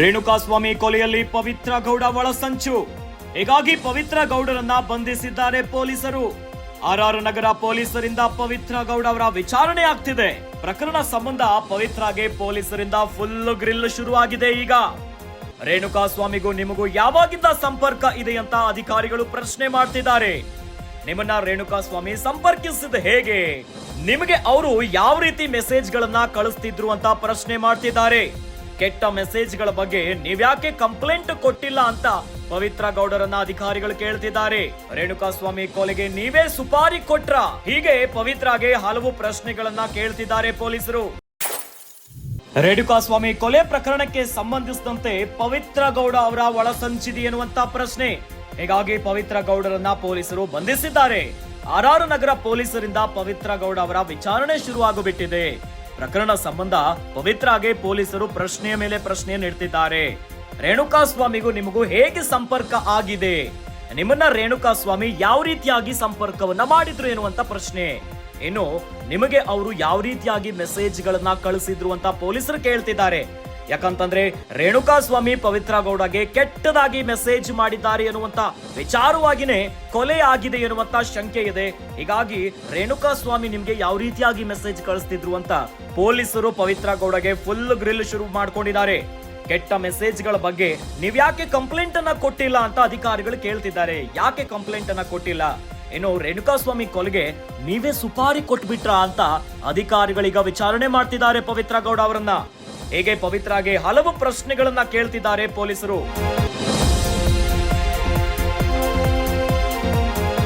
ರೇಣುಕಾಸ್ವಾಮಿ ಕೊಲೆಯಲ್ಲಿ ಪವಿತ್ರ ಗೌಡ ಒಳಸಂಚು. ಹೀಗಾಗಿ ಪವಿತ್ರ ಗೌಡರನ್ನ ಬಂಧಿಸಿದ್ದಾರೆ ಪೊಲೀಸರು. ಆರ್ಆರ್ ನಗರ ಪೊಲೀಸರಿಂದ ಪವಿತ್ರ ಗೌಡ ಅವರ ವಿಚಾರಣೆ ಆಗ್ತಿದೆ. ಪ್ರಕರಣ ಸಂಬಂಧ ಪವಿತ್ರಗೆ ಪೊಲೀಸರಿಂದ ಫುಲ್ ಗ್ರಿಲ್ ಶುರುವಾಗಿದೆ. ಈಗ ರೇಣುಕಾಸ್ವಾಮಿಗೂ ನಿಮಗೂ ಯಾವಾಗಿಂದ ಸಂಪರ್ಕ ಇದೆ ಅಂತ ಅಧಿಕಾರಿಗಳು ಪ್ರಶ್ನೆ ಮಾಡ್ತಿದ್ದಾರೆ. ನಿಮ್ಮನ್ನ ರೇಣುಕಾಸ್ವಾಮಿ ಸಂಪರ್ಕಿಸಿದ ಹೇಗೆ, ನಿಮಗೆ ಅವರು ಯಾವ ರೀತಿ ಮೆಸೇಜ್ ಗಳನ್ನ ಕಳಿಸ್ತಿದ್ರು ಅಂತ ಪ್ರಶ್ನೆ ಮಾಡ್ತಿದ್ದಾರೆ. ಕೆಟ್ಟ ಮೆಸೇಜ್ಗಳ ಬಗ್ಗೆ ನೀವ್ಯಾಕೆ ಕಂಪ್ಲೇಂಟ್ ಕೊಟ್ಟಿಲ್ಲ ಅಂತ ಪವಿತ್ರ ಗೌಡರನ್ನ ಅಧಿಕಾರಿಗಳು ಕೇಳ್ತಿದ್ದಾರೆ. ರೇಣುಕಾಸ್ವಾಮಿ ಕೊಲೆಗೆ ನೀವೇ ಸುಪಾರಿ ಕೊಟ್ರ? ಹೀಗೆ ಪವಿತ್ರಗೆ ಹಲವು ಪ್ರಶ್ನೆಗಳನ್ನ ಕೇಳ್ತಿದ್ದಾರೆ ಪೊಲೀಸರು. ರೇಣುಕಾಸ್ವಾಮಿ ಕೊಲೆ ಪ್ರಕರಣಕ್ಕೆ ಸಂಬಂಧಿಸಿದಂತೆ ಪವಿತ್ರ ಗೌಡ ಅವರ ಒಳಸಂಚಿದೆ ಎನ್ನುವಂತ ಪ್ರಶ್ನೆ. ಹೀಗಾಗಿ ಪವಿತ್ರ ಗೌಡರನ್ನ ಪೊಲೀಸರು ಬಂಧಿಸಿದ್ದಾರೆ. ಆರ್ಆರ್ ನಗರ ಪೊಲೀಸರಿಂದ ಪವಿತ್ರ ಗೌಡ ಅವರ ವಿಚಾರಣೆ ಶುರುವಾಗುಬಿಟ್ಟಿದೆ. ಪ್ರಕರಣ ಸಂಬಂಧ ಪವಿತ್ರಗೆ ಪೊಲೀಸರು ಪ್ರಶ್ನೆಯ ಮೇಲೆ ಪ್ರಶ್ನೆ ನೀಡ್ತಿದ್ದಾರೆ. ರೇಣುಕಾಸ್ವಾಮಿಗೂ ನಿಮಗೂ ಹೇಗೆ ಸಂಪರ್ಕ ಆಗಿದೆ, ನಿಮ್ಮನ್ನ ರೇಣುಕಾಸ್ವಾಮಿ ಯಾವ ರೀತಿಯಾಗಿ ಸಂಪರ್ಕವನ್ನ ಮಾಡಿದ್ರು ಎನ್ನುವಂತ ಪ್ರಶ್ನೆ. ಇನ್ನು ನಿಮಗೆ ಅವರು ಯಾವ ರೀತಿಯಾಗಿ ಮೆಸೇಜ್ ಗಳನ್ನ ಕಳಿಸಿದ್ರು ಅಂತ ಪೊಲೀಸರು ಕೇಳ್ತಿದ್ದಾರೆ. ಯಾಕಂತಂದ್ರೆ ರೇಣುಕಾಸ್ವಾಮಿ ಪವಿತ್ರ ಗೌಡಗೆ ಕೆಟ್ಟದಾಗಿ ಮೆಸೇಜ್ ಮಾಡಿದ್ದಾರೆ ಎನ್ನುವಂತ ವಿಚಾರವಾಗಿನೇ ಕೊಲೆ ಆಗಿದೆ ಎನ್ನುವಂತ ಶಂಕೆ ಇದೆ. ಹೀಗಾಗಿ ರೇಣುಕಾಸ್ವಾಮಿ ನಿಮ್ಗೆ ಯಾವ ರೀತಿಯಾಗಿ ಮೆಸೇಜ್ ಕಳಿಸ್ತಿದ್ರು ಅಂತ ಪೊಲೀಸರು ಪವಿತ್ರ ಗೌಡಗೆ ಫುಲ್ ಗ್ರಿಲ್ ಶುರು ಮಾಡ್ಕೊಂಡಿದ್ದಾರೆ. ಕೆಟ್ಟ ಮೆಸೇಜ್ ಗಳ ಬಗ್ಗೆ ನೀವ್ಯಾಕೆ ಕಂಪ್ಲೇಂಟ್ ಅನ್ನ ಕೊಟ್ಟಿಲ್ಲ ಅಂತ ಅಧಿಕಾರಿಗಳು ಕೇಳ್ತಿದ್ದಾರೆ. ಯಾಕೆ ಕಂಪ್ಲೇಂಟ್ ಅನ್ನ ಕೊಟ್ಟಿಲ್ಲ? ಇನ್ನು ರೇಣುಕಾಸ್ವಾಮಿ ಕೊಲೆಗೆ ನೀವೇ ಸುಪಾರಿ ಕೊಟ್ಬಿಟ್ರ ಅಂತ ಅಧಿಕಾರಿಗಳೀಗ ವಿಚಾರಣೆ ಮಾಡ್ತಿದ್ದಾರೆ ಪವಿತ್ರ ಗೌಡ ಅವರನ್ನ. ಹೇಗೆ ಪವಿತ್ರಗೆ ಹಲವು ಪ್ರಶ್ನೆಗಳನ್ನ ಕೇಳ್ತಿದ್ದಾರೆ ಪೊಲೀಸರು.